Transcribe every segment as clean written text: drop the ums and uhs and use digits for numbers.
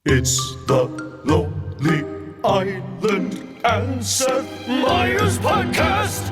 It's the Lonely Island and Seth Meyers podcast.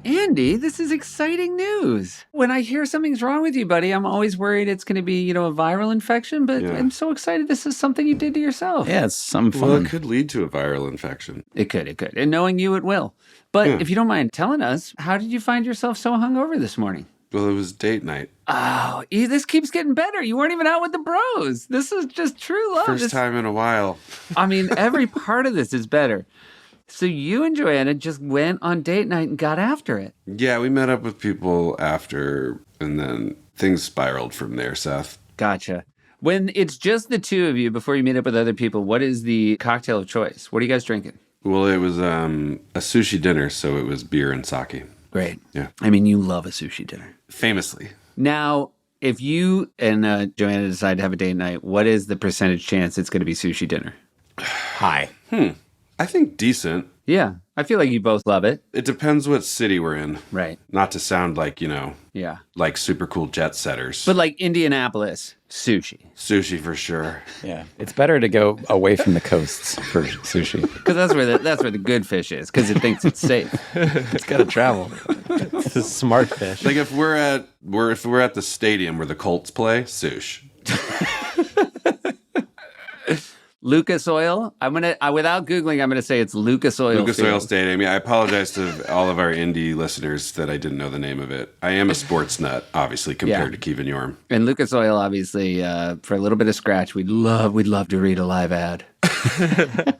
Andy, this is exciting news. When I hear something's wrong with you, buddy, I'm always worried it's going to be, a viral infection, but I'm so excited this is something you did to yourself. Yeah, it's some fun. Well, it could lead to a viral infection. It could. And knowing you, it will. But if you don't mind telling us, how did you find yourself so hungover this morning? Well, it was date night. Oh, this keeps getting better. You weren't even out with the bros. This is just true love. First time in a while. I mean, every part of this is better. So you and Joanna just went on date night and got after it. Yeah, we met up with people after, and then things spiraled from there, Seth. Gotcha. When it's just the two of you before you meet up with other people, what is the cocktail of choice? What are you guys drinking? Well, it was a sushi dinner, so it was beer and sake. Great. Yeah. I mean, you love a sushi dinner. Famously. Now, if you and Joanna decide to have a date night, what is the percentage chance it's going to be sushi dinner? High. I think decent. Yeah. I feel like you both love it. It depends what city we're in. Right. Not to sound like, Yeah. like super cool jet setters. But like Indianapolis, sushi. Sushi for sure. Yeah. It's better to go away from the coasts for sushi. Because that's where the good fish is, because it thinks it's safe. It's got to travel. It's a smart fish. Like if we're at the stadium where the Colts play, sush. Lucas Oil. Without Googling, I'm gonna say it's Lucas Oil. Lucas Field. Oil Stadium. Yeah, I apologize to all of our indie listeners that I didn't know the name of it. I am a sports nut, obviously, compared to Kevin Yorm. And Lucas Oil, obviously, for a little bit of scratch, we'd love to read a live ad.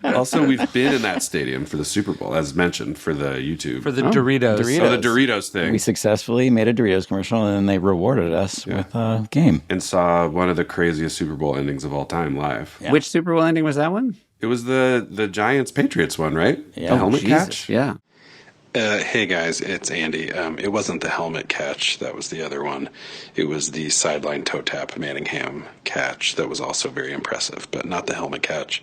Also, we've been in that stadium for the Super Bowl, as mentioned, for the YouTube. For the Doritos. Oh, the Doritos thing. We successfully made a Doritos commercial, and then they rewarded us with a game. And saw one of the craziest Super Bowl endings of all time live. Yeah. Which Super Bowl ending was that one? It was the Giants-Patriots one, right? Yeah. The helmet Jesus, catch? Yeah. Hey guys, it's Andy. It wasn't the helmet catch, that was the other one. It was the sideline toe tap Manningham catch that was also very impressive, but not the helmet catch.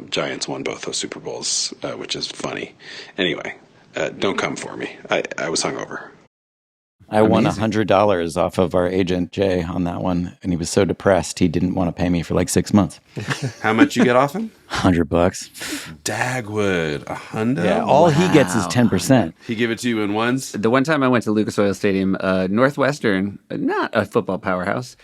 Giants won both those Super Bowls, which is funny. Anyway, don't come for me. I was hungover. I won $100 off of our agent, Jay, on that one, and he was so depressed he didn't want to pay me for like 6 months. How much you get off him? $100. Dagwood, $100? Yeah, all he gets is 10%. He give it to you in ones? The one time I went to Lucas Oil Stadium, Northwestern, not a football powerhouse,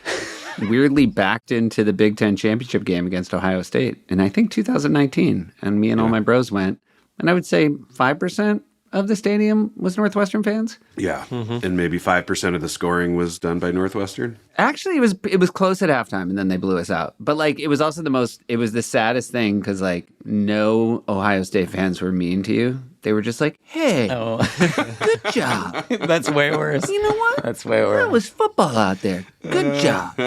weirdly backed into the Big Ten championship game against Ohio State in, I think, 2019. And me and all my bros went. And I would say 5% of the stadium was Northwestern fans. Yeah, and maybe 5% of the scoring was done by Northwestern. Actually, it was close at halftime, and then they blew us out. But like, it was also the saddest thing because like no Ohio State fans were mean to you. They were just like, "Hey, good job." That's way worse. You know what? That's way worse. That was football out there. Good job.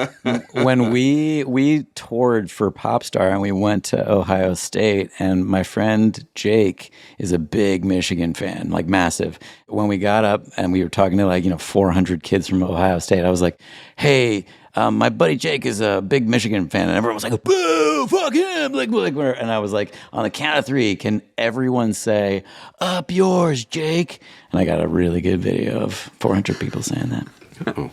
When we toured for Popstar and we went to Ohio State, and my friend Jake is a big Michigan fan, like massive. When we got up and we were talking to 400 kids from Ohio State, I was like, "Hey, my buddy Jake is a big Michigan fan," and everyone was like, "Boo, fuck him!" And I was like, on the count of 3, can everyone say, "Up yours, Jake"? And I got a really good video of 400 people saying that. Oh.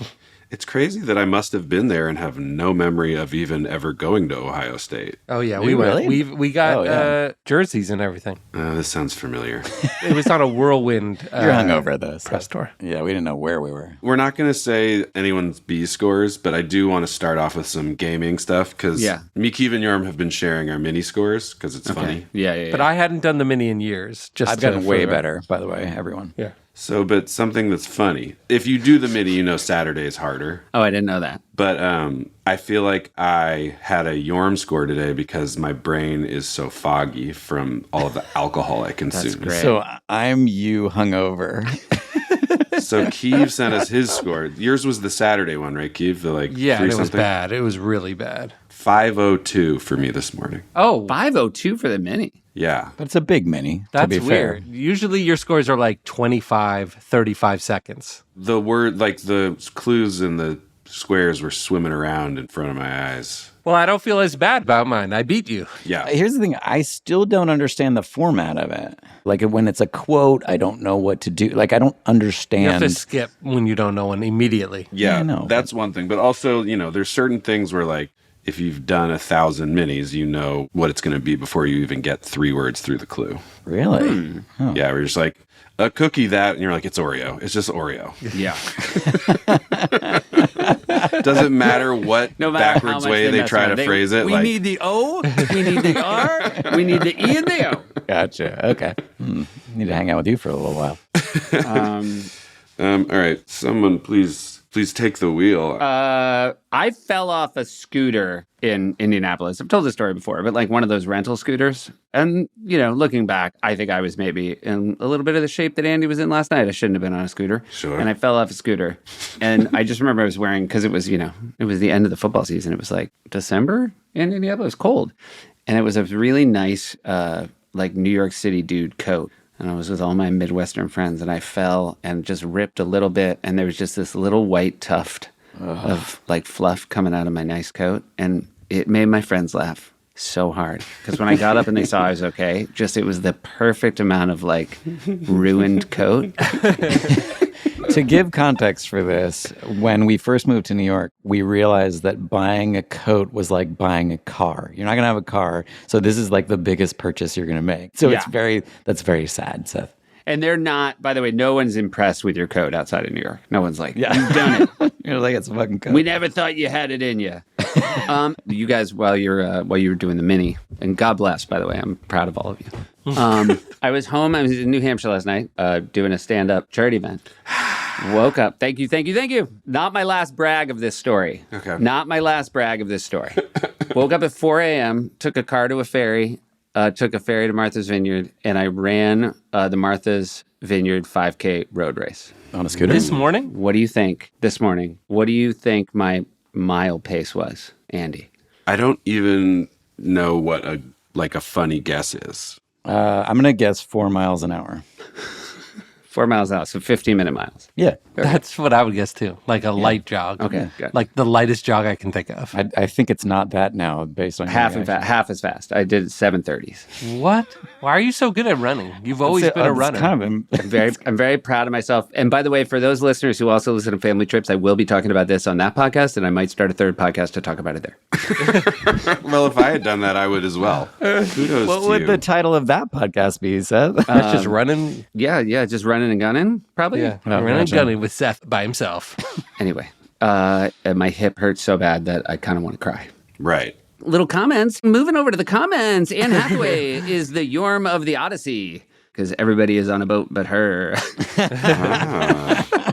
It's crazy that I must have been there and have no memory of even ever going to Ohio State. Oh yeah, We we went. really? We got jerseys and everything. This sounds familiar. It was on a whirlwind. You're hungover, though. So. Press tour. Yeah, we didn't know where we were. We're not going to say anyone's B scores, but I do want to start off with some gaming stuff because me, Kevin Yorm have been sharing our mini scores because it's funny. Yeah. But I hadn't done the mini in years. I've gotten way better, by the way, everyone. Yeah. So, but something that's funny. If you do the mini, Saturday is harder. Oh, I didn't know that. But I feel like I had a Yorm score today because my brain is so foggy from all of the alcohol I consumed. great. So I'm you hungover. So Keeve sent us his score. Yours was the Saturday one, right, Keeve? Yeah, it was 3-something? bad. It was really bad. 502 for me this morning. Oh, 502 for the mini. Yeah. But it's a big mini, that's to be weird. fair. Usually your scores are like 25, 35 seconds. The word, like the clues and the squares were swimming around in front of my eyes. Well, I don't feel as bad about mine. I beat you. Yeah. Here's the thing. I still don't understand the format of it. Like when it's a quote, I don't know what to do. Like I don't understand. You have to skip when you don't know one immediately. Yeah, I know. That's one thing. But also, there's certain things where like if you've done 1,000 minis, you know what it's going to be before you even get 3 words through the clue. Really? Oh. Yeah, we're just like, a cookie that, and you're like, it's Oreo. It's just Oreo. Yeah. Doesn't matter what No matter backwards way they try to phrase it. We need the O, we need the R, we need the E and the O. Gotcha. Okay. Need to hang out with you for a little while. All right, someone please take the wheel. I fell off a scooter in Indianapolis. I've told this story before, but like one of those rental scooters. And, looking back, I think I was maybe in a little bit of the shape that Andy was in last night. I shouldn't have been on a scooter. Sure. And I fell off a scooter. And I just remember I was wearing, because it was, it was the end of the football season. It was like December in Indianapolis. It was cold. And it was a really nice, like New York City dude coat. And I was with all my Midwestern friends, and I fell and just ripped a little bit, and there was just this little white tuft of like fluff coming out of my nice coat, and it made my friends laugh so hard. Because when I got up and they saw I was okay, it was the perfect amount of like ruined coat. To give context for this, when we first moved to New York, we realized that buying a coat was like buying a car. You're not going to have a car, so this is like the biggest purchase you're going to make. So that's very sad, Seth. And they're not, by the way, no one's impressed with your coat outside of New York. No one's like, you've done it. You're like, it's a fucking coat. We never thought you had it in you. You guys, while you were doing the mini, and God bless, by the way, I'm proud of all of you. I was home. I was in New Hampshire last night doing a stand-up charity event. Woke up. Thank you. Not my last brag of this story. Okay. Not my last brag of this story. Woke up at 4 a.m., took a car to a ferry, took a ferry to Martha's Vineyard, and I ran the Martha's Vineyard 5K road race. On a scooter? This morning? What do you think this morning? What do you think my mile pace was, Andy? I don't even know what a funny guess is. I'm going to guess 4 miles an hour. 4 miles out, so 15-minute miles. Yeah. That's what I would guess too. Like a light jog. Okay, good. Like the lightest jog I can think of. I think it's not that now based on Half as fast. I did 7:30s. What? Why are you so good at running? You've always been a runner. I'm very proud of myself. And by the way, for those listeners who also listen to Family Trips, I will be talking about this on that podcast, and I might start a third podcast to talk about it there. Well, if I had done that, I would as well. Kudos What to would you. the title of that podcast be, Seth? It's just running. Yeah, just running and gunning, probably. Yeah, Oh, running and gotcha. gunning with Seth by himself. Anyway, and my hip hurts so bad that I kind of want to cry. Right. Little comments. Moving over to the comments. Anne Hathaway is the Yorm of the Odyssey because everybody is on a boat but her.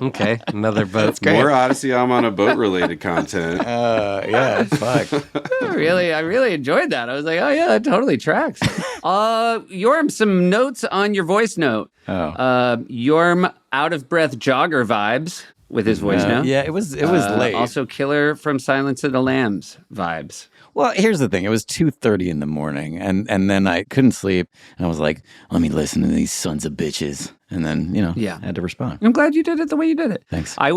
Okay, another boat. More Odyssey, I'm on a boat related content. Yeah, fuck. I really enjoyed that. I was like, oh yeah, that totally tracks. Yorm, some notes on your voice note. Yorm out of breath jogger vibes with his voice note. Yeah, it was late. Also Killer from Silence of the Lambs vibes. Well, here's the thing. It was 2:30 in the morning, and then I couldn't sleep, and I was like, let me listen to these sons of bitches. And then, I had to respond. I'm glad you did it the way you did it. Thanks. I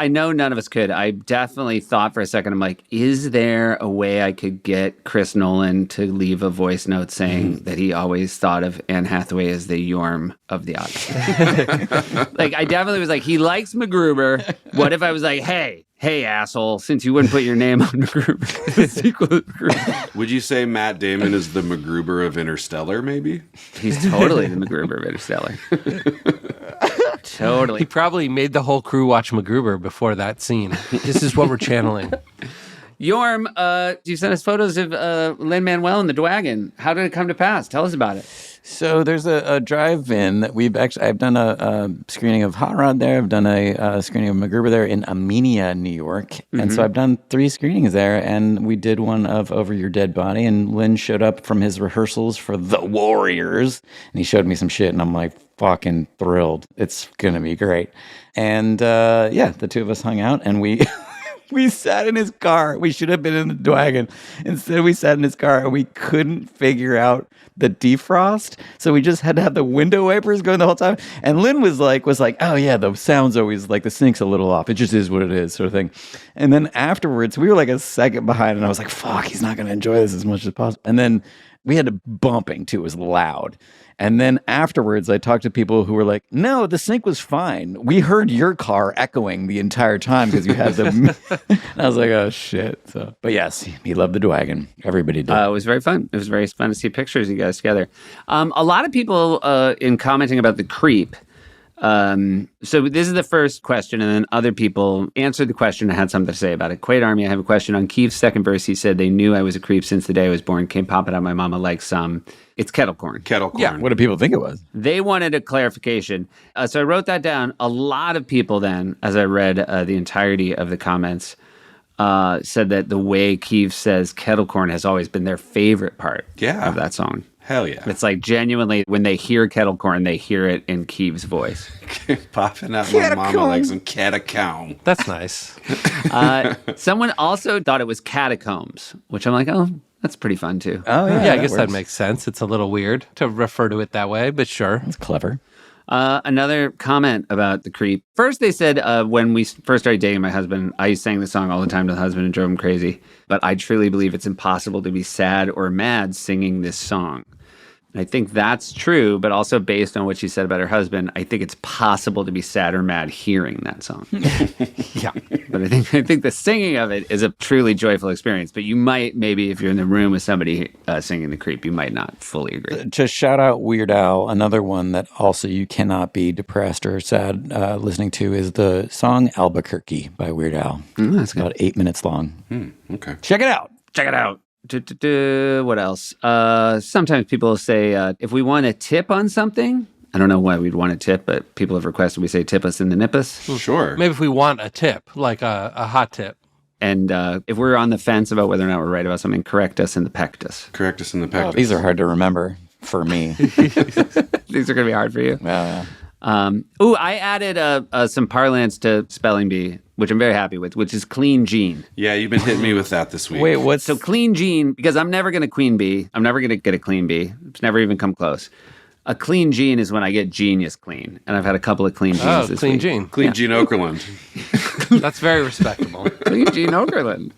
know none of us could. I definitely thought for a second, I'm like, is there a way I could get Chris Nolan to leave a voice note saying that he always thought of Anne Hathaway as the Yorm of the Odyssey? Like, I definitely was like, he likes MacGruber. What if I was like, hey, asshole, since you wount put your name on MacGruber, the sequel to MacGruber. Would you say Matt Damon is the MacGruber of Interstellar, maybe? He's totally the MacGruber of Interstellar. Totally. He probably made the whole crew watch MacGruber before that scene. This is what we're channeling. Yorm, you sent us photos of Lin-Manuel and the Dwagon. How did it come to pass? Tell us about it. So there's a drive-in that I've done a screening of Hot Rod there. I've done a screening of MacGruber there in Amenia, New York. And so I've done 3 screenings there, and we did one of Over Your Dead Body, and Lynn showed up from his rehearsals for The Warriors, and he showed me some shit, and I'm like, fucking thrilled. It's going to be great. And the two of us hung out, and we... We sat in his car. We should have been in the Dwagon. Instead, we sat in his car, and we couldn't figure out the defrost. So we just had to have the window wipers going the whole time. And Lynn was like, oh, yeah, the sound's always like the sync's a little off. It just is what it is, sort of thing. And then afterwards, we were like a second behind, and I was like, fuck, he's not going to enjoy this as much as possible. And then We had a bumping too. It was loud. And then afterwards, I talked to people who were like, no, the sync was fine. We heard your car echoing the entire time because you had the... And I was like, oh, shit. So, but yes, he loved the Dwagon. Everybody did. It was very fun. It was very fun to see pictures of you guys together. A lot of people in commenting about the Creep. So this is the first question, and then other people answered the question and had something to say about it. Quaid Army, I have a question on Keith's second verse. He said, they knew I was a creep since the day I was born. Came popping out my mama like some. It's kettle corn. Kettle corn. Yeah. What do people think it was? They wanted a clarification. So I wrote that down. A lot of people then, as I read the entirety of the comments, said that the way Keith says kettle corn has always been their favorite part of that song. Hell yeah. It's like genuinely, when they hear kettle corn, they hear it in Keith's voice. Popping out my mama like some catacomb. That's nice. Someone also thought it was catacombs, which I'm like, oh, that's pretty fun too. Oh, yeah. Yeah, I guess that makes sense. It's a little weird to refer to it that way, but sure. It's clever. Another comment about the Creep. First, they said when we first started dating my husband, I sang the song all the time to the husband and drove him crazy. But I truly believe it's impossible to be sad or mad singing this song. And I think that's true, but also based on what she said about her husband, I think it's possible to be sad or mad hearing that song. Yeah. But I think the singing of it is a truly joyful experience. But you might, maybe if you're in the room with somebody singing the Creep, you might not fully agree. To shout out Weird Al, another one that also you cannot be depressed or sad listening to is the song Albuquerque by Weird Al. It's about 8 minutes long. Okay. Check it out. Check it out. What else? Sometimes people say, if we want a tip on something, I don't know why we'd want a tip, but people have requested we say tip us in the nippus. Sure. Maybe if we want a tip, like a hot tip. And if we're on the fence about whether or not we're right about something, correct us in the pectus. Correct us in the pectus. Oh, these are hard to remember for me. These are going to be hard for you. Yeah. I added some parlance to Spelling Bee, which I'm very happy with, which is clean gene. Yeah, you've been hitting me with that this week. Wait, what's... So clean gene, because I'm never going to queen bee. I'm never going to get a clean bee. It's never even come close. A clean gene is when I get genius clean. And I've had a couple of clean genes this clean week. gene. Clean Gene Okerlund. That's very respectable. Clean Gene Okerlund.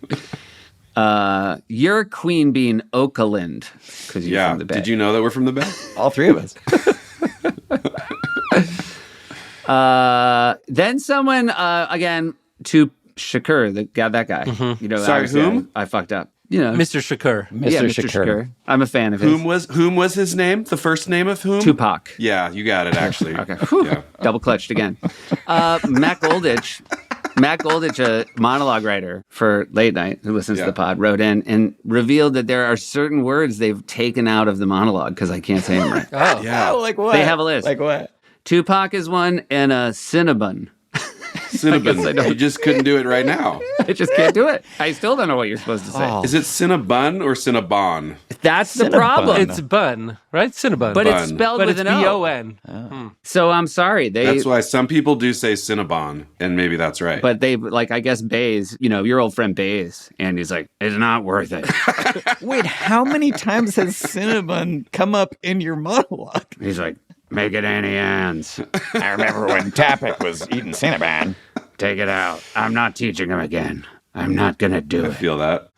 You're a queen bee in Oakland because you're from the Bay. Did you know that we're from the Bay? All three of us. Then someone, again, to Shakur, that guy. Mm-hmm. You know, Sorry, whom? I fucked up. You know, Mr. Shakur. Mr. Shakur. I'm a fan of his. Whom was his name? The first name of whom? Tupac. Yeah, you got it, actually. Okay. Whew. Yeah. Double clutched again. Matt Goldich, a monologue writer for Late Night who listens to the pod, wrote in and revealed that there are certain words they've taken out of the monologue because I can't say them right. Oh, Yeah. Oh, like what? They have a list. Like what? Tupac is one, and a Cinnabon. Cinnabon. You just couldn't do it right now. I just can't do it. I still don't know what you're supposed to say. Oh. Is it Cinnabon or Cinnabon? That's the Cinnabon. problem. It's bun, right? Cinnabon. But Bun. it's spelled But with it's an O. B-O-N. So I'm sorry. That's why some people do say Cinnabon, and maybe that's right. But they, like, I guess Bays, you know, your old friend Bays, and he's like, it's not worth it. Wait, how many times has Cinnabon come up in your monologue? He's like, make it Annie Ann's. I remember when Tapic was eating Cinnabon. Take it out. I'm not teaching him again. I'm not going to do I it. feel that.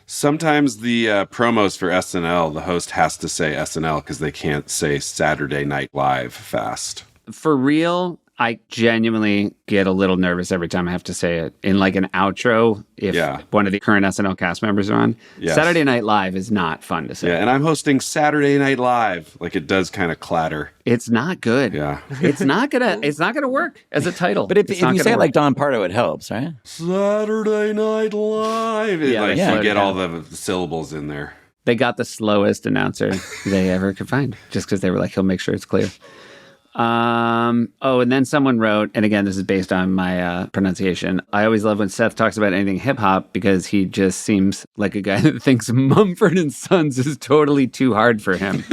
Sometimes the promos for SNL, the host has to say SNL because they can't say Saturday Night Live fast. For real, I genuinely get a little nervous every time I have to say it. In like an outro, if one of the current SNL cast members are on. Yes. Saturday Night Live is not fun to say. Yeah, and I'm hosting Saturday Night Live. Like, it does kind of clatter. It's not good. Yeah. It's not gonna work as a title. But if you say it like Don Pardo, it helps, right? Saturday Night Live. Yeah, Like, they you get slowed all the syllables in there. They got the slowest announcer they ever could find, just because they were like, he'll make sure it's clear. And then someone wrote, and again, this is based on my pronunciation. I always love when Seth talks about anything hip hop because he just seems like a guy that thinks Mumford and Sons is totally too hard for him.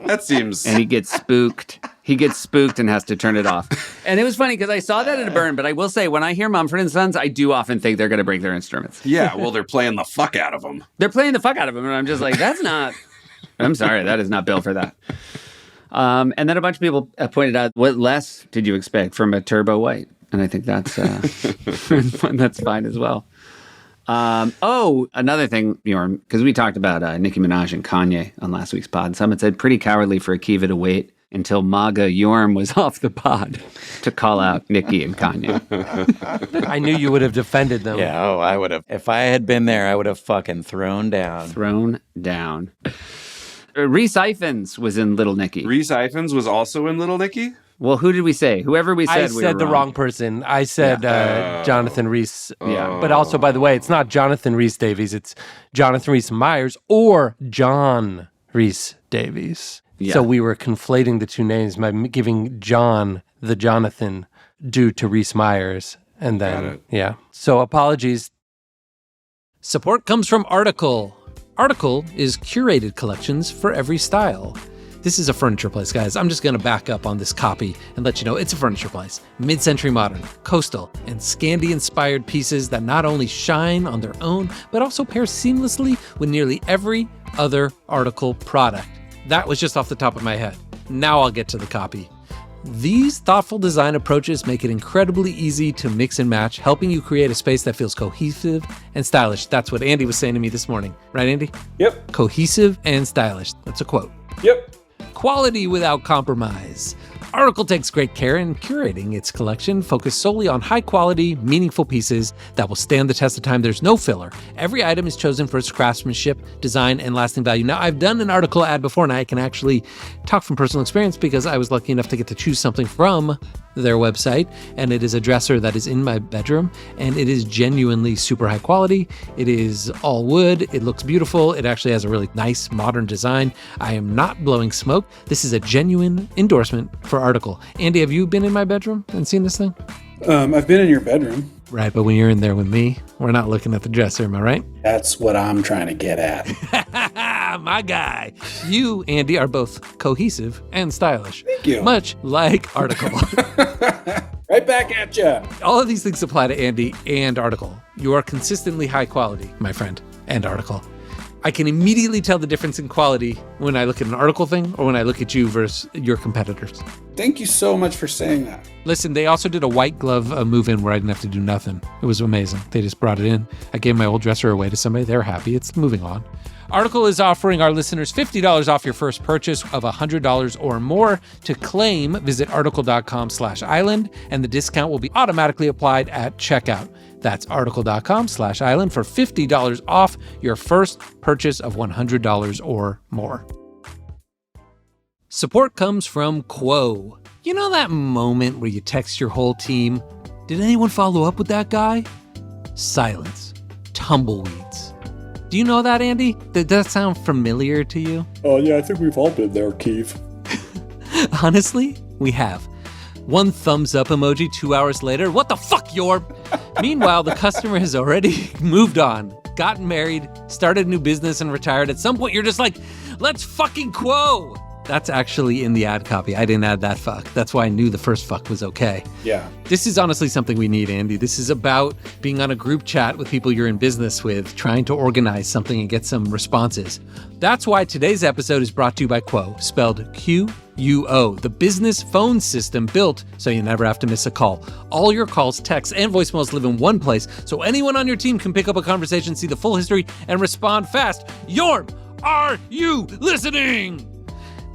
That seems... And he gets spooked. He gets spooked and has to turn it off. And it was funny because I saw that at a burn, but I will say when I hear Mumford and Sons, I do often think they're going to break their instruments. Yeah, well, they're playing the fuck out of them. They're playing the fuck out of them, and I'm just like, that's not... I'm sorry, that is not built for that. And then a bunch of people pointed out, what less did you expect from a Turbo White? And I think that's that's fine as well. Another thing, because we talked about Nicki Minaj and Kanye on last week's pod. Someone said pretty cowardly for Akiva to wait until MAGA Yorm was off the pod to call out Nicki and Kanye. I knew you would have defended them. Yeah, I would have. If I had been there, I would have fucking thrown down. Reese Ifans was in Little Nicky. Reese Ifans was also in Little Nicky? Well, who did we say? Whoever we said, I said the wrong person. I said Jonathan Rhys. Yeah. But also, by the way, it's not Jonathan Rhys Davies. It's Jonathan Rhys Meyers or John Rhys Davies. Yeah. So we were conflating the two names by giving John the Jonathan due to Rhys Meyers. And then, yeah. So apologies. Support comes from Article. Article is curated collections for every style. This is a furniture place, guys. I'm just going to back up on this copy and let you know it's a furniture place. Mid-century modern, coastal, and Scandi-inspired pieces that not only shine on their own, but also pair seamlessly with nearly every other Article product. That was just off the top of my head. Now I'll get to the copy. These thoughtful design approaches make it incredibly easy to mix and match, helping you create a space that feels cohesive and stylish. That's what Andy was saying to me this morning. Right, Andy? Yep. Cohesive and stylish. That's a quote. Yep. Quality without compromise. Article takes great care in curating its collection, focused solely on high-quality, meaningful pieces that will stand the test of time. There's no filler. Every item is chosen for its craftsmanship, design, and lasting value. Now, I've done an Article ad before, and I can actually talk from personal experience because I was lucky enough to get to choose something from their website, and it is a dresser that is in my bedroom, and it is genuinely super high quality. It is all wood. It looks beautiful. It actually has a really nice modern design. I am not blowing smoke. This is a genuine endorsement for Article. Andy, have you been in my bedroom and seen this thing? I've been in your bedroom. Right, but when you're in there with me, we're not looking at the dresser, am I right? That's what I'm trying to get at. My guy. You, Andy, are both cohesive and stylish. Thank you. Much like Article. Right back at you. All of these things apply to Andy and Article. You are consistently high quality, my friend, and Article. I can immediately tell the difference in quality when I look at an Article thing or when I look at you versus your competitors. Thank you so much for saying that. Listen, they also did a white glove move-in where I didn't have to do nothing. It was amazing. They just brought it in. I gave my old dresser away to somebody. They're happy. It's moving on. Article is offering our listeners $50 off your first purchase of $100 or more. To claim, visit article.com/island, and the discount will be automatically applied at checkout. That's article.com/island for $50 off your first purchase of $100 or more. Support comes from Quo. You know that moment where you text your whole team, "Did anyone follow up with that guy?" Silence. Tumbleweeds. Do you know that, Andy? Does that sound familiar to you? Oh, yeah, I think we've all been there, Keith. Honestly, we have. One thumbs up emoji 2 hours later. What the fuck, Yorb? Meanwhile, the customer has already moved on, gotten married, started a new business, and retired. At some point, you're just like, let's fucking Quo. That's actually in the ad copy. I didn't add that fuck. That's why I knew the first fuck was okay. Yeah. This is honestly something we need, Andy. This is about being on a group chat with people you're in business with, trying to organize something and get some responses. That's why today's episode is brought to you by Quo, spelled Quo, the business phone system built so you never have to miss a call. All your calls, texts, and voicemails live in one place, so anyone on your team can pick up a conversation, see the full history, and respond fast. Yorm, are you listening?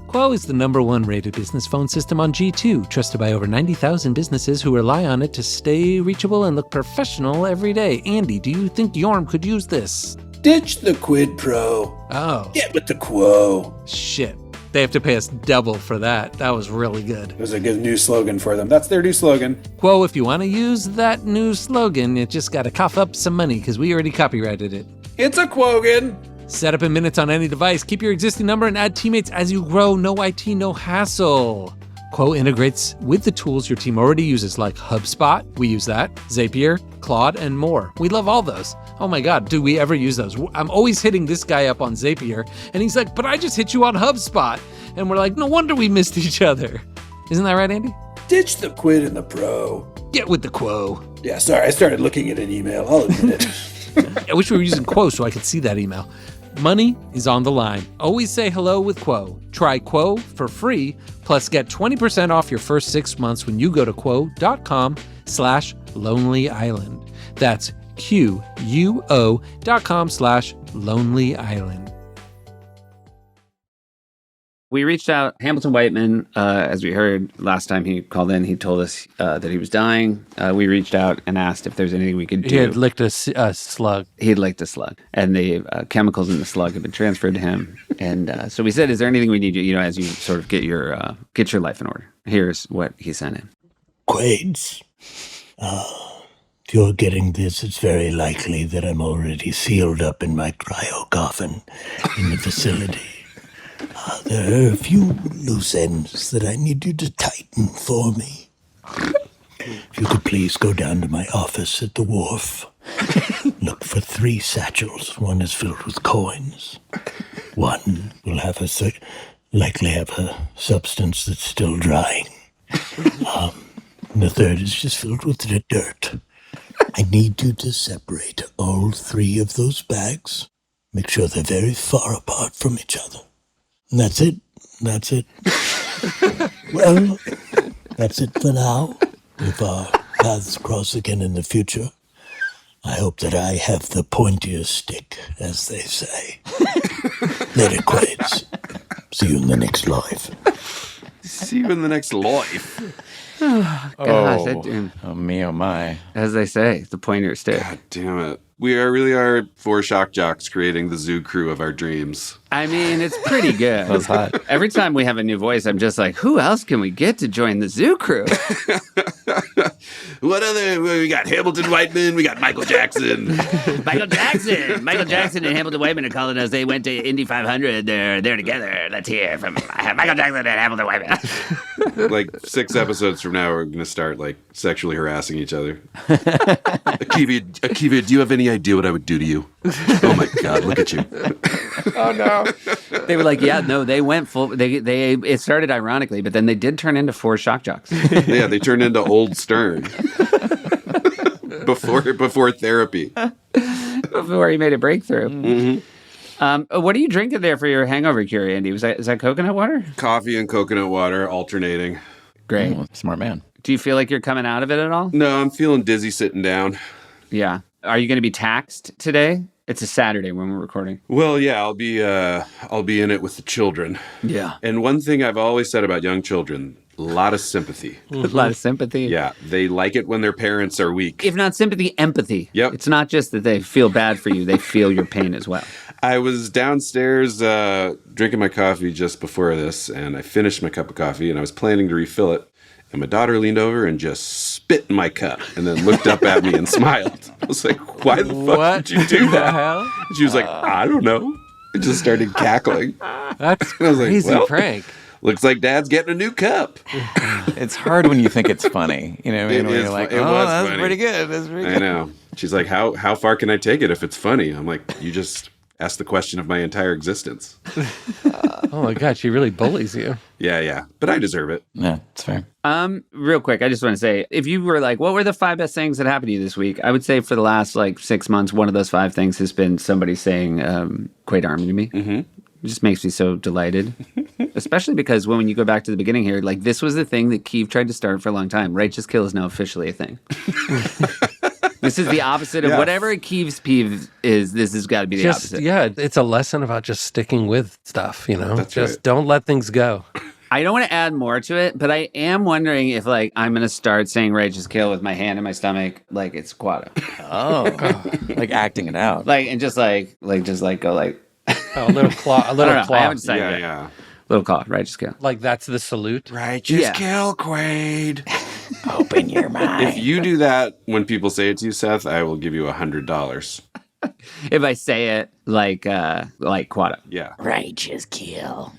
Quo is the #1 rated business phone system on G2, trusted by over 90,000 businesses who rely on it to stay reachable and look professional every day. Andy, do you think Yorm could use this? Ditch the Quid Pro. Oh. Get with the Quo. Shit. They have to pay us double for that. That was really good. It was a good new slogan for them. That's their new slogan. Quo, if you want to use that new slogan, you just got to cough up some money because we already copyrighted it. It's a Quogan. Set up in minutes on any device. Keep your existing number and add teammates as you grow. No IT, no hassle. Quo integrates with the tools your team already uses, like HubSpot, we use that, Zapier, Claude, and more. We love all those. Oh my God, do we ever use those? I'm always hitting this guy up on Zapier, and he's like, but I just hit you on HubSpot. And we're like, no wonder we missed each other. Isn't that right, Andy? Ditch the Quid and the Pro. Get with the Quo. Yeah, sorry, I started looking at an email. I'll admit it. I wish we were using Quo so I could see that email. Money is on the line. Always say hello with Quo. Try Quo for free, plus get 20% off your first 6 months when you go to quo.com/lonelyisland. That's QUO.com/Lonely Island. We reached out. Hamilton Whiteman, as we heard last time he called in, he told us that he was dying. We reached out and asked if there's anything we could do. He had licked a slug. He had licked a slug, and the chemicals in the slug had been transferred to him. And so we said, "Is there anything we need you, as you sort of get your life in order?" Here's what he sent in. Quades, if you're getting this, it's very likely that I'm already sealed up in my cryo coffin in the facility. There are a few loose ends that I need you to tighten for me. If you could please go down to my office at the wharf. Look for 3 satchels. One is filled with coins. One will likely have a substance that's still drying. The third is just filled with the dirt. I need you to separate all 3 of those bags. Make sure they're very far apart from each other. And that's it. Well, that's it for now. If our paths cross again in the future, I hope that I have the pointiest stick, as they say. Later, Quades. See you in the next life. See you in the next life. Gosh, Oh, me, oh, my. as they say, the pointer stick. God damn it. We really are 4 shock jocks creating the zoo crew of our dreams. I mean, it's pretty good. That was hot. Every time we have a new voice, I'm just like, who else can we get to join the zoo crew? What other? We got Hamilton Whiteman. We got Michael Jackson. Michael Jackson and Hamilton Whiteman are calling us. They went to Indy 500. They're together. Let's hear from Michael Jackson and Hamilton Whiteman. Like 6 episodes from now, we're going to start like sexually harassing each other. Akiva, do you have any idea what I would do to you? Oh my God, look at you. Oh no. They were like, yeah, no, they went full. It started ironically, but then they did turn into 4 shock jocks. Yeah, they turned into old Stern. Before therapy. Before he made a breakthrough. Mm-hmm. What are you drinking there for your hangover cure, Andy? Is that coconut water? Coffee and coconut water alternating. Great. Oh, smart man. Do you feel like you're coming out of it at all? No, I'm feeling dizzy sitting down. Yeah. Are you going to be taxed today? It's a Saturday when we're recording. Well, yeah, I'll be in it with the children. Yeah. And one thing I've always said about young children, a lot of sympathy. A lot of sympathy. Yeah, they like it when their parents are weak. If not sympathy, empathy. Yep. It's not just that they feel bad for you, they feel your pain as well. I was downstairs drinking my coffee just before this, and I finished my cup of coffee, and I was planning to refill it. And my daughter leaned over and just spit in my cup and then looked up at me and smiled. I was like, why the fuck did you do that? Hell? She was like, I don't know. I just started cackling. That's I was like, crazy well, prank. Looks like Dad's getting a new cup. It's hard when you think it's funny. You know what I mean? It When is you're like, fu- it oh, was that's funny. pretty good. That's pretty I good. know. She's like, how far can I take it if it's funny? I'm like, you just asked the question of my entire existence. Oh my God, she really bullies you. Yeah. But I deserve it. Yeah, it's fair. Real quick, I just want to say, if you were like, what were the 5 best things that happened to you this week? I would say for the last 6 months, one of those 5 things has been somebody saying Quaid Army to me. Mm-hmm. It just makes me so delighted, especially because when you go back to the beginning here, this was the thing that Keeve tried to start for a long time. Righteous kill is now officially a thing. This is the opposite of whatever Keeve's peeve is. This has got to be the opposite. Yeah, it's a lesson about just sticking with stuff, That's just right. don't let things go. I don't want to add more to it, but I am wondering if I'm going to start saying righteous kill with my hand in my stomach like it's Quado. Oh, like acting it out. And just go Oh, a little claw. A I little don't know. claw. I haven't decided yet. Yeah. Little call, righteous kill. Like that's the salute. Righteous kill, Quaid. Open your mind. If you do that when people say it to you, Seth, I will give you $100. If I say it like Quado. Yeah. Righteous kill.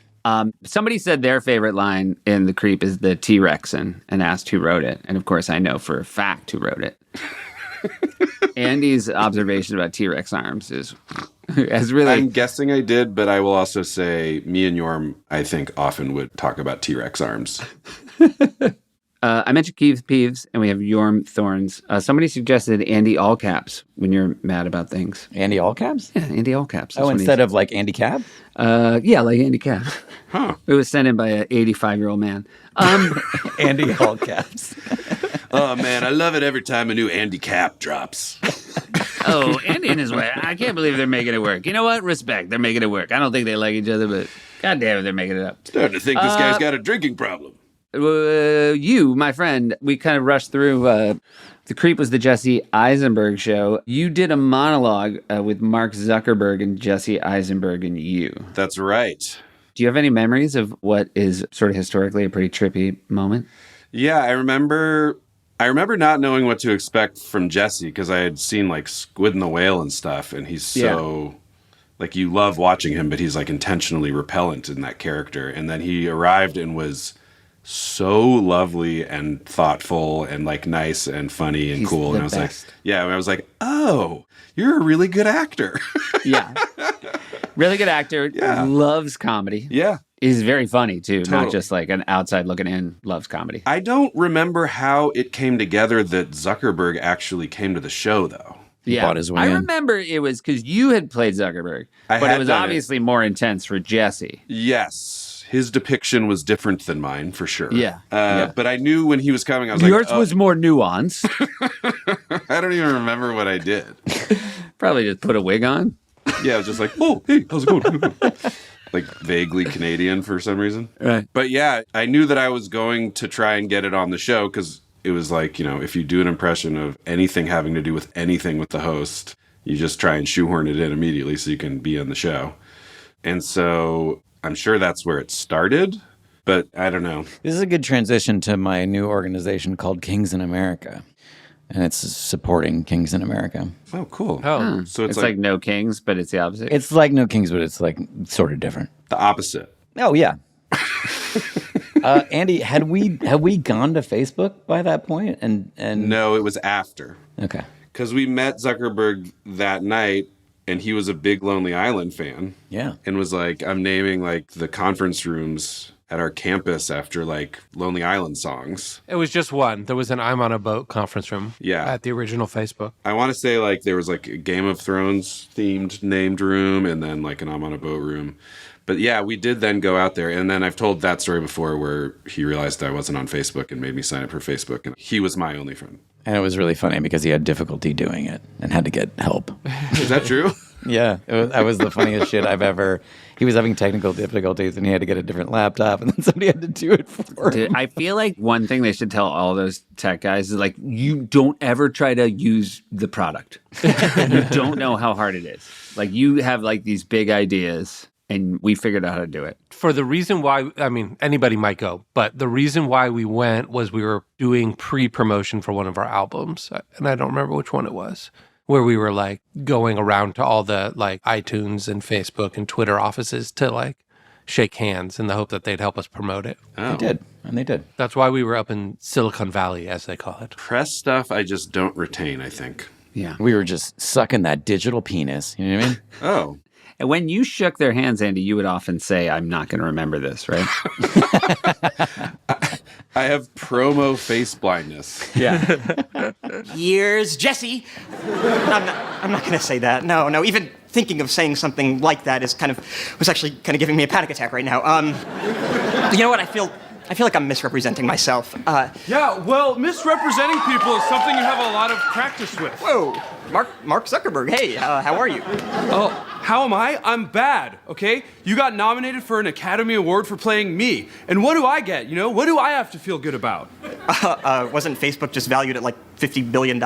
Somebody said their favorite line in The Creep is the T-Rex and asked who wrote it. And of course, I know for a fact who wrote it. Andy's observation about T-Rex arms has really... I'm guessing I did, but I will also say me and Yorm, I think, often would talk about T-Rex arms. I mentioned Keith Peeves, and we have Yorm Thorns. Somebody suggested Andy all caps when you're mad about things. Andy all caps? Yeah, Andy all caps. Oh, instead of like Andy Cab? Yeah, like Andy Cap. Huh. It was sent in by an 85-year-old man. Andy all caps. Oh, man, I love it every time a new Andy Cap drops. Oh, Andy and his wife. I can't believe they're making it work. You know what? Respect. They're making it work. I don't think they like each other, but God damn it, they're making it up. Starting to think this guy's got a drinking problem. You, my friend, we kind of rushed through. The Creep was the Jesse Eisenberg show. You did a monologue with Mark Zuckerberg and Jesse Eisenberg and you. That's right. Do you have any memories of what is sort of historically a pretty trippy moment? Yeah, I remember not knowing what to expect from Jesse because I had seen like Squid and the Whale and stuff, and he's so like you love watching him, but he's like intentionally repellent in that character. And then he arrived and was so lovely and thoughtful and like nice and funny and cool. And I was like, oh, you're a really good actor. Yeah. Really good actor. Yeah. Loves comedy. Yeah. He's very funny too. Totally. Not just like an outside looking in, loves comedy. I don't remember how it came together that Zuckerberg actually came to the show though. He bought his way I in. remember it was because you had played Zuckerberg, but it was obviously more intense for Jesse. Yes. His depiction was different than mine, for sure. Yeah. But I knew when he was coming, I was Yours was more nuanced. I don't even remember what I did. Probably just put a wig on. Yeah, I was just like, oh, hey, how's it going? Like vaguely Canadian for some reason. Right. But yeah, I knew that I was going to try and get it on the show because it was like, if you do an impression of anything having to do with anything with the host, you just try and shoehorn it in immediately so you can be on the show. And so I'm sure that's where it started, but I don't know. This is a good transition to my new organization called Kings in America. And it's supporting Kings in America. Oh, cool. Oh. So it's like No Kings, but it's the opposite. It's like No Kings, but it's like sort of different. The opposite. Oh, yeah. Andy, had we gone to Facebook by that point? And No, it was after. Okay. Because we met Zuckerberg that night, and he was a big Lonely Island fan. Yeah. And was like, I'm naming like the conference rooms at our campus after like Lonely Island songs. It was just one. There was an I'm on a Boat conference room. Yeah. At the original Facebook. I want to say like there was like a Game of Thrones themed named room and then like an I'm on a Boat room. But yeah, we did then go out there. And then I've told that story before where he realized I wasn't on Facebook and made me sign up for Facebook. And he was my only friend. And it was really funny because he had difficulty doing it and had to get help. Is that true? Yeah, that was the funniest shit I've ever. He was having technical difficulties and he had to get a different laptop and then somebody had to do it for him. Dude, I feel like one thing they should tell all those tech guys is like, you don't ever try to use the product. You don't know how hard it is. Like you have like these big ideas and we figured out how to do it. For the reason why, I mean, anybody might go, but the reason why we went was we were doing pre-promotion for one of our albums. And I don't remember which one it was. Where we were like going around to all the like iTunes and Facebook and Twitter offices to like shake hands in the hope that they'd help us promote it. Oh. They did, and they did. That's why we were up in Silicon Valley, as they call it. Press stuff I just don't retain, I think. Yeah. We were just sucking that digital penis. You know what I mean? Oh. And when you shook their hands, Andy, you would often say, I'm not going to remember this, right? I have promo face blindness. Yeah. Years, Jesse. I'm not going to say that. No. Even thinking of saying something like that was actually kind of giving me a panic attack right now. You know what? I feel like I'm misrepresenting myself. Yeah, well, misrepresenting people is something you have a lot of practice with. Whoa, Mark Zuckerberg. Hey, how are you? Oh, how am I? I'm bad, okay? You got nominated for an Academy Award for playing me. And what do I get, What do I have to feel good about? Wasn't Facebook just valued at like $50 billion?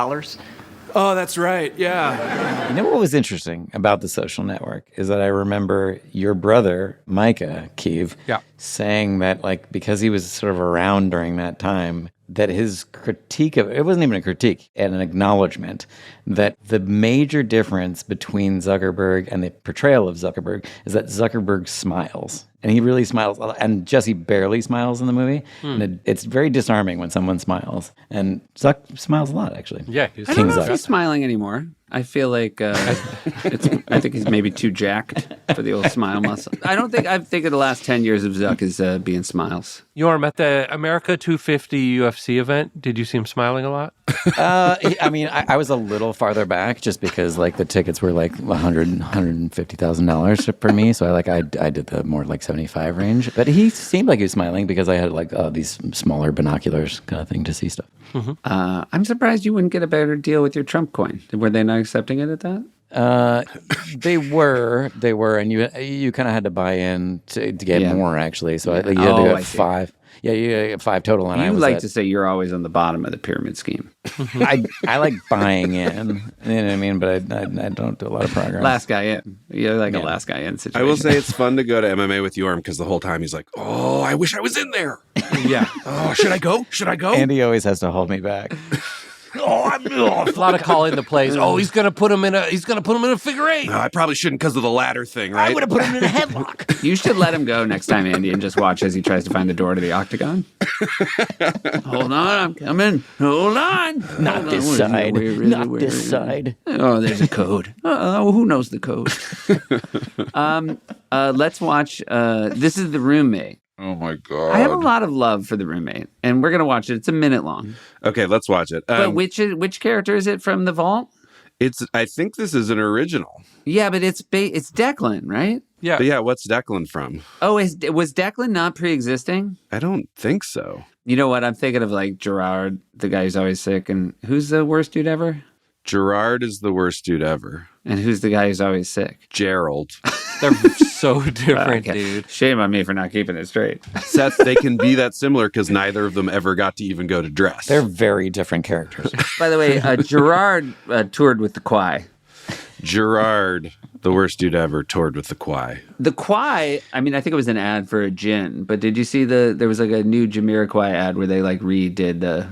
Oh, that's right, yeah. You know what was interesting about The Social Network is that I remember your brother, Micah Keeve, saying that like because he was sort of around during that time, that his critique of it wasn't even a critique and an acknowledgement that the major difference between Zuckerberg and the portrayal of Zuckerberg is that Zuckerberg smiles. And he really smiles. And Jesse barely smiles in the movie. And it's very disarming when someone smiles. And Zuck smiles a lot, actually. Yeah. I don't know if he's smiling anymore. I feel like I think he's maybe too jacked for the old smile muscle. I think of the last 10 years of Zuck as being smiles. Yorm, at the America 250 UFC event, did you see him smiling a lot? I was a little farther back just because like the tickets were like $150,000 for me. So I did the more like 75 range. But he seemed like he was smiling because I had like these smaller binoculars kind of thing to see stuff. Mm-hmm. I'm surprised you wouldn't get a better deal with your Trump coin. Were they not accepting it at that? They were, and you kind of had to buy in to get more actually. So I think you had to get 5. Yeah, you get 5 total. And you like to say you're always on the bottom of the pyramid scheme. I like buying in, you know what I mean? But I don't do a lot of progress. Last guy in. You're like a last guy in situation. I will say it's fun to go to MMA with Yorm because the whole time he's like, "Oh, I wish I was in there." Yeah. Oh, should I go? Should I go? Andy always has to hold me back. A lot of calling the plays. Oh, he's gonna put him in a figure 8. No, I probably shouldn't because of the ladder thing, right? I would have put him in a headlock. You should let him go next time, Andy, and just watch as he tries to find the door to the octagon. Hold on, I'm coming. Hold on. Not this side. Not this side. Oh, there's a code. Who knows the code? Let's watch. This is The Roommate. Oh my God. I have a lot of love for The Roommate, and we're going to watch it. It's a minute long. Okay, let's watch it. But which character is it from The Vault? I think this is an original. Yeah, but it's Declan, right? Yeah. But yeah, what's Declan from? Oh, was Declan not pre-existing? I don't think so. You know what? I'm thinking of like Gerard, the guy who's always sick, and who's the worst dude ever? Gerard is the worst dude ever. And who's the guy who's always sick? Gerald. They're so different, Okay. dude. Shame on me for not keeping it straight. Seth, they can be that similar because neither of them ever got to even go to dress. They're very different characters. By the way, Gerard toured with the Quai. Gerard, the worst dude ever, toured with the Quai. The Quai, I mean, I think it was an ad for a gin, but did you see there was like a new Jamiroquai ad where they like redid the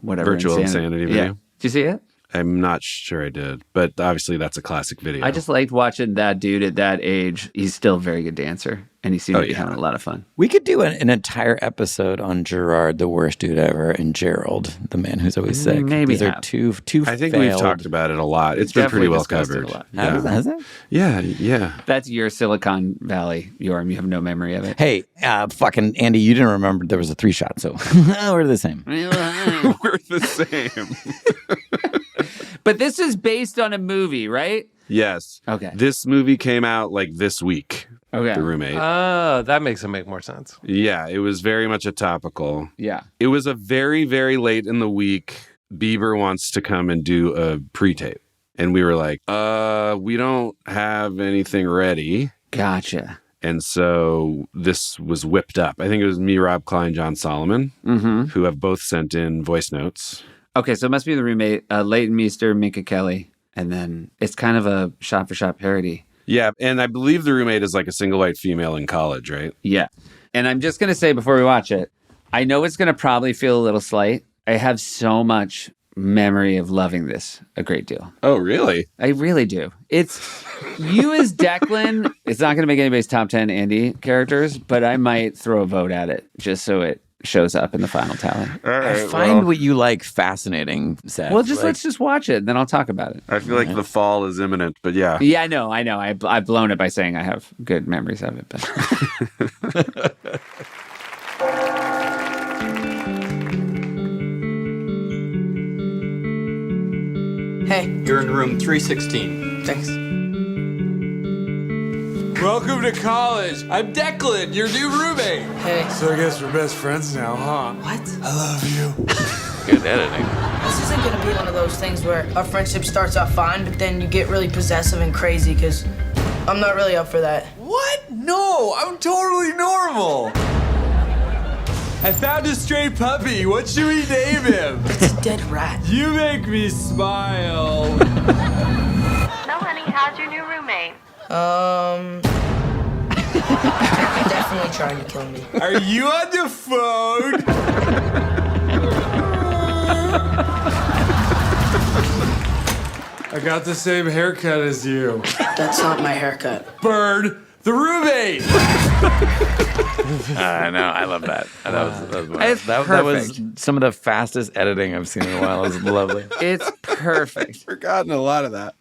whatever. Virtual Insanity video? Yeah. Did you see it? I'm not sure I did, but obviously that's a classic video. I just liked watching that dude at that age. He's still a very good dancer, and he seemed to be having a lot of fun. We could do an entire episode on Gerard, the worst dude ever, and Gerald, the man who's always sick. Maybe These are two I think failed. we've talked about it a lot. It's been pretty well Definitely covered. discussed it a lot. Has it? Yeah. That's your Silicon Valley, Yorm. You have no memory of it. Hey, fucking Andy, you didn't remember there was a 3-shot, so we're the same. We're the same. But this is based on a movie, right? Yes. Okay. This movie came out like this week. Okay. The Roommate. Oh, that makes it make more sense. Yeah, it was very much a topical. Yeah. It was a very, very late in the week. Bieber wants to come and do a pre-tape. And we were like, we don't have anything ready. Gotcha. And so this was whipped up. I think it was me, Rob Klein, John Solomon, who have both sent in voice notes. Okay, so it must be The Roommate, Leighton Meester, Minka Kelly, and then it's kind of a shot-for-shot parody. Yeah, and I believe The Roommate is like a single white female in college, right? Yeah. And I'm just going to say before we watch it, I know it's going to probably feel a little slight. I have so much memory of loving this a great deal. Oh, really? I really do. It's you as Declan. It's not going to make anybody's top 10 Andy characters, but I might throw a vote at it just so it shows up in the final tally. I find what you like fascinating, Seth. Well, let's just watch it, then I'll talk about it. I feel like the fall is imminent, but yeah. Yeah, I know. I've blown it by saying I have good memories of it. But Hey. You're in room 316. Thanks. Welcome to college. I'm Declan, your new roommate. Hey. So I guess we're best friends now, huh? What? I love you. Good editing. This isn't gonna be one of those things where our friendship starts off fine, but then you get really possessive and crazy, because I'm not really up for that. What? No, I'm totally normal. I found a stray puppy. What should we name him? It's a dead rat. You make me smile. No, honey, how's your new roommate? Definitely trying to kill me. Are you on the phone? I got the same haircut as you. That's not my haircut. Bird, the roommate. I know. I love that. It's That was perfect. some of the fastest editing I've seen in a while. It was lovely. it's perfect. Forgotten a lot of that.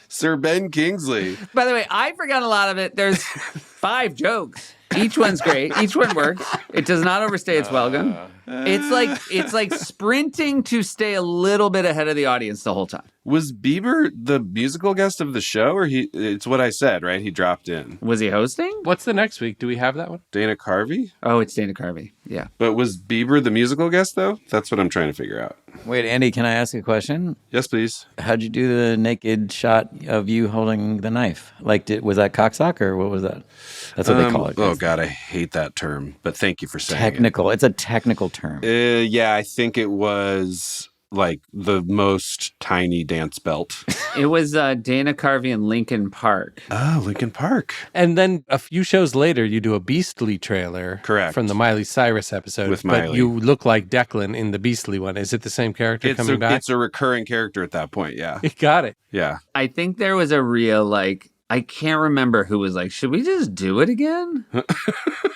Sir Ben Kingsley. By the way, I forgot a lot of it. There's 5 jokes. Each one's great. Each one works. It does not overstay its welcome. It's like sprinting to stay a little bit ahead of the audience the whole time. Was Bieber the musical guest of the show, or it's what I said, right? He dropped in. Was he hosting? What's the next week? Do we have that one? Dana Carvey? Oh, it's Dana Carvey. Yeah. But was Bieber the musical guest, though? That's what I'm trying to figure out. Wait, Andy, can I ask a question? Yes, please. How'd you do the naked shot of you holding the knife? Like, was that cocksock or what was that? That's what they call it. Oh, God, I hate that term. But thank you for saying technical. It's a technical term. Yeah, I think it was like the most tiny dance belt. It was Dana Carvey and Linkin Park. Oh, Linkin Park. And then a few shows later, you do a Beastly trailer. Correct. From the Miley Cyrus episode. With Miley. But you look like Declan in the Beastly one. Is it the same character coming back? It's a recurring character at that point, yeah. You got it. Yeah. I think there was a real, like, I can't remember who was like, should we just do it again?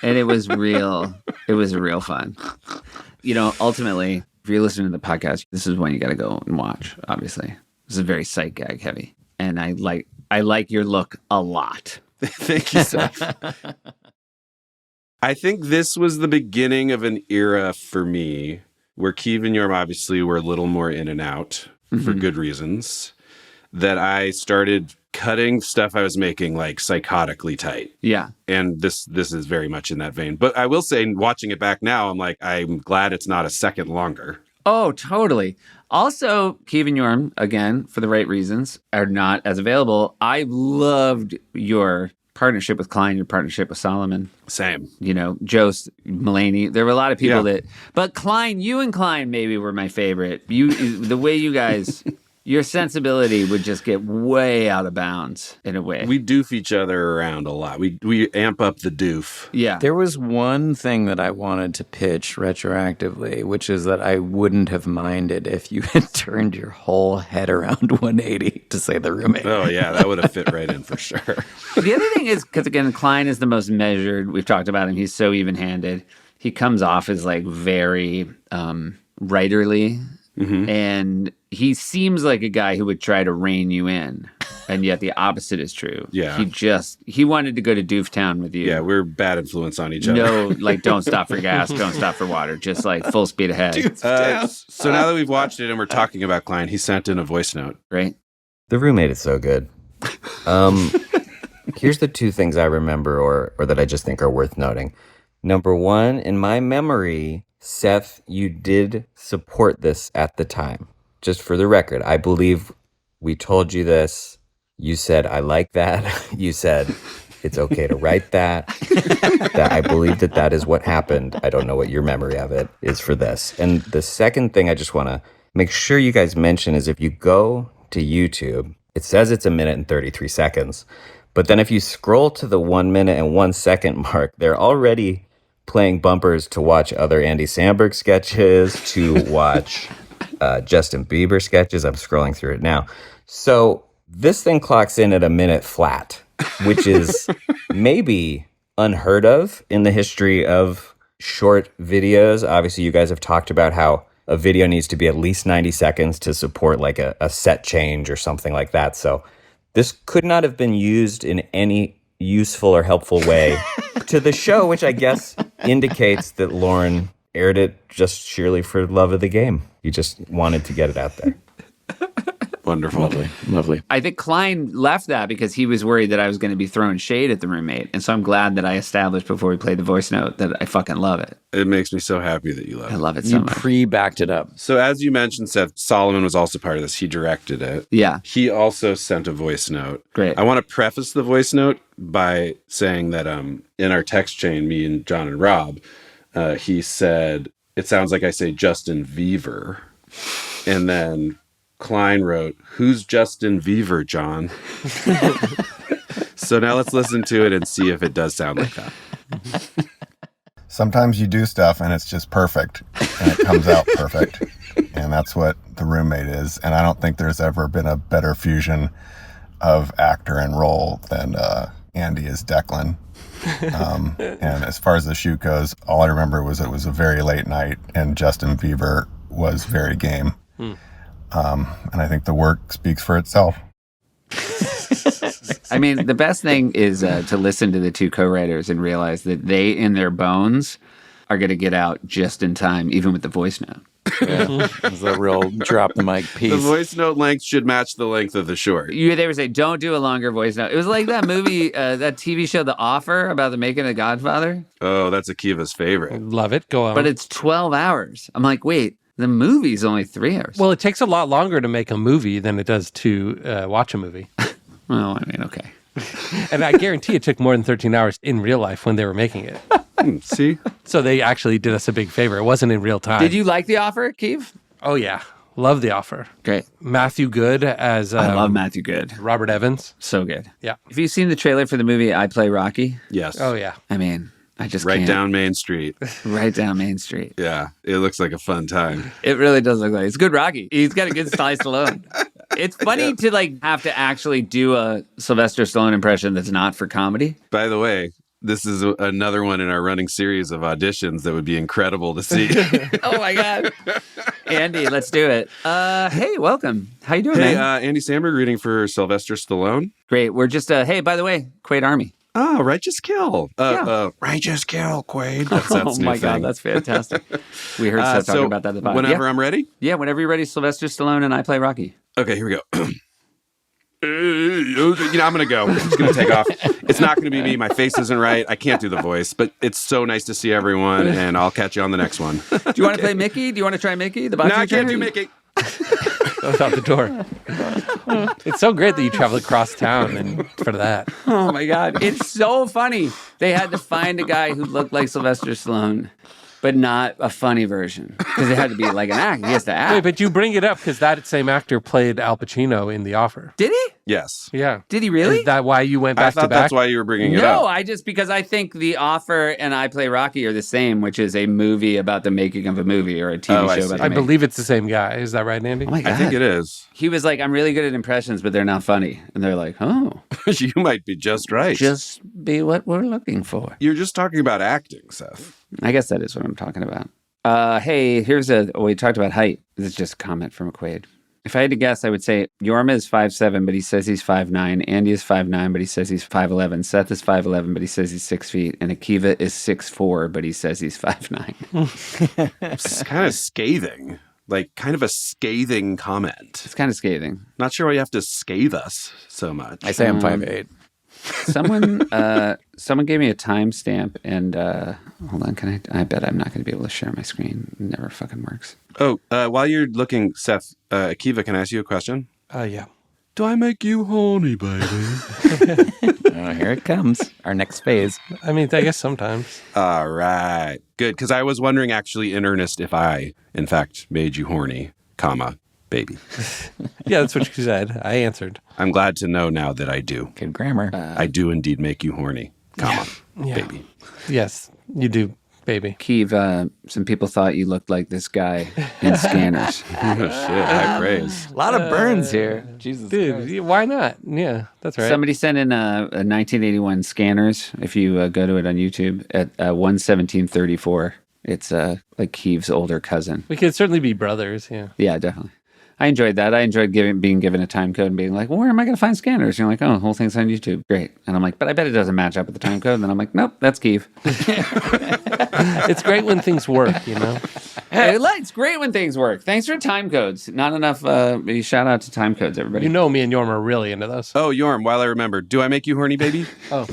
And it was real. It was real fun. You know, ultimately, if you're listening to the podcast, this is one you got to go and watch, obviously. This is very sight gag heavy. And I like your look a lot. Thank you, Seth. I think this was the beginning of an era for me where Keeve and Yorm obviously were a little more in and out for good reasons, that I started cutting stuff I was making like psychotically tight. Yeah. And this is very much in that vein. But I will say, watching it back now, I'm like, I'm glad it's not a second longer. Oh, totally. Also, Keeve and Yorm, again, for the right reasons, are not as available. I loved your partnership with Klein, your partnership with Solomon. Same. You know, Jost, Mulaney. There were a lot of people that... But Klein, you and Klein maybe were my favorite. The way you guys... Your sensibility would just get way out of bounds in a way. We doof each other around a lot. We amp up the doof. Yeah. There was one thing that I wanted to pitch retroactively, which is that I wouldn't have minded if you had turned your whole head around 180 to say the roommate. Oh, yeah, that would have fit right in for sure. The other thing is, because again, Klein is the most measured. We've talked about him. He's so even-handed. He comes off as like very writerly. Mm-hmm. And he seems like a guy who would try to rein you in, and yet the opposite is true. Yeah. He wanted to go to Doof Town with you. Yeah, we're bad influence on each other. No, like don't stop for gas, don't stop for water, just like full speed ahead. So now that we've watched it and we're talking about Klein, he sent in a voice note. Right. The roommate is so good. Here's the two things I remember or that I just think are worth noting. Number one, in my memory, Seth, you did support this at the time. Just for the record, I believe we told you this. You said, I like that. You said, it's okay to write that. That I believe that is what happened. I don't know what your memory of it is for this. And the second thing I just want to make sure you guys mention is if you go to YouTube, it says it's 1 minute and 33 seconds. But then if you scroll to the 1 minute and 1 second mark, they're already playing bumpers to watch other Andy Samberg sketches, to watch Justin Bieber sketches. I'm scrolling through it now. So this thing clocks in at 1 minute flat, which is maybe unheard of in the history of short videos. Obviously, you guys have talked about how a video needs to be at least 90 seconds to support like a set change or something like that. So this could not have been used in any useful or helpful way to the show, which I guess indicates that Lauren aired it just sheerly for love of the game. You just wanted to get it out there. Wonderful. Lovely. I think Klein left that because he was worried that I was going to be throwing shade at the roommate. And so I'm glad that I established before we played the voice note that I fucking love it. It makes me so happy that you love it. I love it so much. You pre-backed it up. So as you mentioned, Seth, Solomon was also part of this. He directed it. Yeah. He also sent a voice note. Great. I want to preface the voice note by saying that in our text chain, me and John and Rob, he said, it sounds like I say Justin Bieber. And then Klein wrote, who's Justin Bieber, John? So now let's listen to it and see if it does sound like that. Sometimes you do stuff and it's just perfect and it comes out perfect. And that's what The Roommate is. And I don't think there's ever been a better fusion of actor and role than Andy as Declan. And as far as the shoot goes, all I remember was it was a very late night and Justin Bieber was very game. And I think the work speaks for itself. I mean, the best thing is to listen to the two co-writers and realize that they, in their bones, are going to get out just in time, even with the voice note. Yeah. It's a real drop the mic piece. The voice note length should match the length of the short. They would say, don't do a longer voice note. It was like that movie, that TV show, The Offer, about the making of The Godfather. Oh, that's Akiva's favorite. Love it. Go on. But it's 12 hours. I'm like, wait, the movie's only 3 hours. Well, it takes a lot longer to make a movie than it does to watch a movie. Well, I mean, okay. And I guarantee it took more than 13 hours in real life when they were making it. See? So they actually did us a big favor. It wasn't in real time. Did you like The Offer, Keith? Oh, yeah. Love The Offer. Great. Matthew Good as... I love Matthew Good. Robert Evans. So good. Yeah. Have you seen the trailer for the movie I Play Rocky? Yes. Oh, yeah. I mean, I just Right can't. down Main Street. Right down Main Street. Yeah, it looks like a fun time. It really does look like it's good Rocky. He's got a good Sly Stallone. It's funny to like have to actually do a Sylvester Stallone impression that's not for comedy. By the way, this is another one in our running series of auditions that would be incredible to see. Oh my God. Andy, let's do it. Hey, welcome. How you doing, Hey, man? Andy Samberg reading for Sylvester Stallone. Great. We're just, hey, by the way, Quaid Army. Oh, Righteous Kill. Yeah. Righteous Kill, Quaid. Oh Seth's new my God, thing. that's fantastic. We heard Seth talking about that in the podcast. Whenever I'm ready? Yeah, whenever you're ready, Sylvester Stallone and I Play Rocky. Okay, here we go. I'm going to go. I'm just going to take off. It's not going to be me. My face isn't right. I can't do the voice, but it's so nice to see everyone, and I'll catch you on the next one. Do you want to play Mickey? Do you want to try Mickey? The boxing No, I can't trainer? do Mickey. Goes out the door. It's so great that you travel across town and for that. Oh my God. It's so funny. They had to find a guy who looked like Sylvester Stallone, but not a funny version. Because it had to be like an act. He has to act. Wait, but you bring it up because that same actor played Al Pacino in The Offer. Did he? Yes. Yeah. Did he really? Is that why you went I back thought to back? that's why you were bringing it No, up. because I think The Offer and I Play Rocky are the same, which is a movie about the making of a movie or a TV Oh, I show see. about the I making. believe it's the same guy. Is that right, Andy? Oh my God. I think it is. He was like, I'm really good at impressions, but they're not funny. And they're like, oh, You might be just right. just be what we're looking for. You're just talking about acting, Seth. I guess that is what I'm talking about. Hey, we talked about height. This is just a comment from Quaid. If I had to guess, I would say Yorma is 5'7", but he says he's 5'9". Andy is 5'9", but he says he's 5'11". Seth is 5'11", but he says he's 6 feet. And Akiva is 6'4", but he says he's 5'9". It's kind of scathing. Like, kind of a scathing comment. It's kind of scathing. Not sure why you have to scathe us so much. I say I'm 5'8". Someone gave me a timestamp, and hold on, I bet I'm not going to be able to share my screen. It never fucking works. Oh, while you're looking, Seth, Akiva, can I ask you a question? Yeah. Do I make you horny, baby? Oh, here it comes. Our next phase. I mean, I guess sometimes. All right. Good, because I was wondering actually in earnest if I, in fact, made you horny, comma, baby. Yeah, that's what you said. I answered. I'm glad to know now that I do. Good grammar. I do indeed make you horny, comma, Yeah. baby. Yes, you do, baby. Keeve, some people thought you looked like this guy in Scanners. Oh, shit, high praise. A lot of burns here. Jesus Dude, Christ. why not? Yeah, that's right. Somebody sent in a 1981 Scanners. If you go to it on YouTube at 11734, it's like Keeve's older cousin. We could certainly be brothers, yeah. Yeah, definitely. I enjoyed that. I enjoyed being given a time code and being like, well, where am I going to find Scanners? And you're like, oh, the whole thing's on YouTube. Great. And I'm like, but I bet it doesn't match up with the time code. And then I'm like, nope, that's Keeve. It's great when things work, you know? It's great when things work. Thanks for time codes. Not enough shout out to time codes, everybody. You know me and Yorm are really into those. Oh, Yorm, while I remember, do I make you horny, baby? Oh.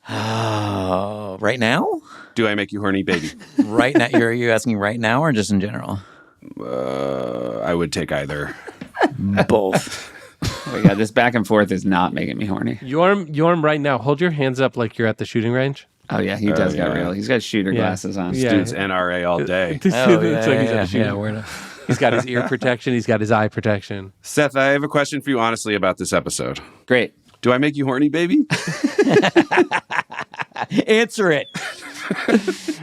Oh, right now? Do I make you horny, baby? Right now? Are you asking right now or just in general? I would take either. Both. Oh my God, this back and forth is not making me horny. Yorm, right now, hold your hands up like you're at the shooting range. Oh yeah, he does got yeah. real. He's got shooter glasses on. Yeah. Dude's NRA all day. It's like he's at a shooting. we're not. He's got his ear protection. He's got his eye protection. Seth, I have a question for you honestly about this episode. Great. Do I make you horny, baby? Answer it.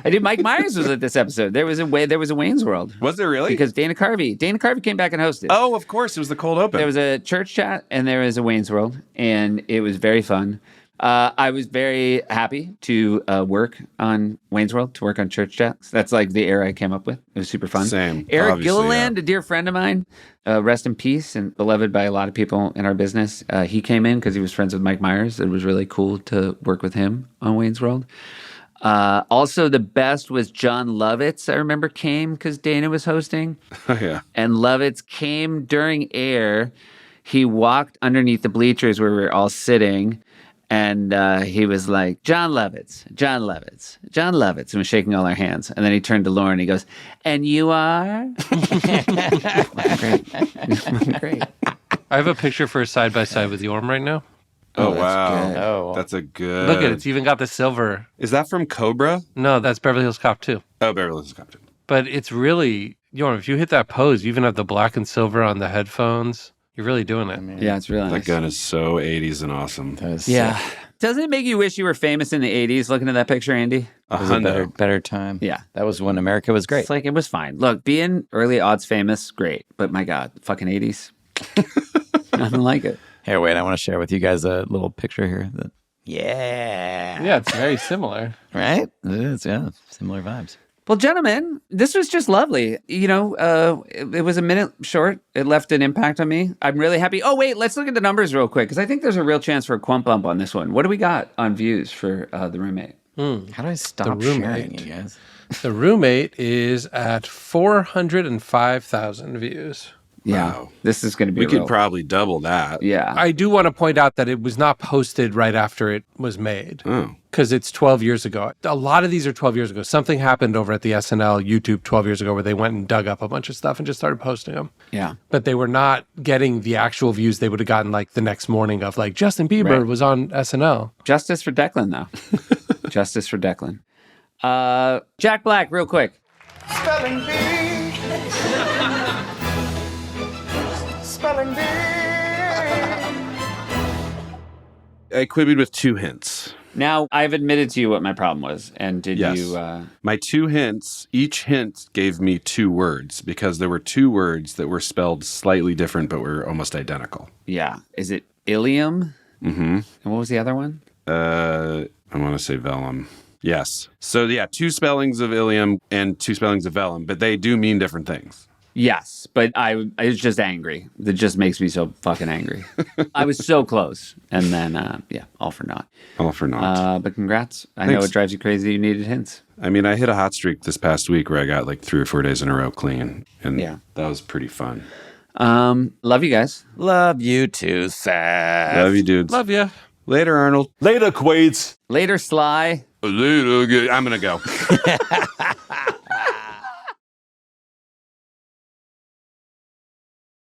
I did. Mike Myers was at this episode. There was a Wayne's World. Was there really? Because Dana Carvey came back and hosted. Oh, of course. It was the cold open. There was a church chat and there was a Wayne's World, and it was very fun. I was very happy to work on Wayne's World, to work on church chats. That's like the era I came up with. It was super fun. Same. Eric Obviously, Gilliland, yeah. a dear friend of mine, rest in peace and beloved by a lot of people in our business. He came in because he was friends with Mike Myers. It was really cool to work with him on Wayne's World. Also, the best was John Lovitz, I remember, came because Dana was hosting. Oh, yeah. And Lovitz came during air. He walked underneath the bleachers where we were all sitting. And he was like, John Lovitz, John Lovitz, John Lovitz, and was shaking all our hands. And then he turned to Lauren and he goes, and you are? Great. I have a picture for a side-by-side with Yorm right now. Oh, wow. good. Oh, That's a good... Look at it. It's even got the silver. Is that from Cobra? No, that's Beverly Hills Cop 2. Oh, Beverly Hills Cop 2. But it's really, Yorm, if you hit that pose, you even have the black and silver on the headphones. You're really doing it. Yeah, it's really That nice. gun is so 80s and awesome. Yeah. Doesn't it make you wish you were famous in the 80s looking at that picture, Andy? It was a better time. Yeah. That was when America was great. It's like, it was fine. Look, being early odds famous, great. But my God, fucking 80s. Nothing like it. Here, wait, I want to share with you guys a little picture here. Yeah, it's very similar. Right? It is, yeah. Similar vibes. Well, gentlemen, this was just lovely. You know, it was a minute short. It left an impact on me. I'm really happy. Oh, wait, let's look at the numbers real quick, because I think there's a real chance for a quump bump on this one. What do we got on views for The Roommate? How do I stop The Roommate. sharing, you guys? The Roommate is at 405,000 views. Yeah, Wow. this is going to be We could real. probably double that. Yeah. I do want to point out that it was not posted right after it was made. Oh. Because it's 12 years ago. A lot of these are 12 years ago. Something happened over at the SNL YouTube 12 years ago where they went and dug up a bunch of stuff and just started posting them. Yeah. But they were not getting the actual views they would have gotten like the next morning of like Justin Bieber Right. was on SNL. Justice for Declan, though. Justice for Declan. Jack Black, real quick. Spelling bee. Spelling bee. I quibbled with 2 hints. Now, I've admitted to you what my problem was. And did Yes. you... My 2 hints, each hint gave me 2 words because there were 2 words that were spelled slightly different but were almost identical. Yeah. Is it ilium? Mm-hmm. And what was the other one? I want to say vellum. Yes. So, yeah, 2 spellings of ilium and 2 spellings of vellum, but they do mean different things. Yes, but I was just angry. That just makes me so fucking angry. I was so close. And then, yeah, all for naught. All for naught. But congrats. I know Thanks. it drives you crazy you needed hints. I mean, I hit a hot streak this past week where I got like 3 or 4 days in a row clean. And Yeah. that was pretty fun. Love you guys. Love you too, Seth. Love you, dudes. Love you. Later, Arnold. Later, Quades. Later, Sly. Later. I'm going to go.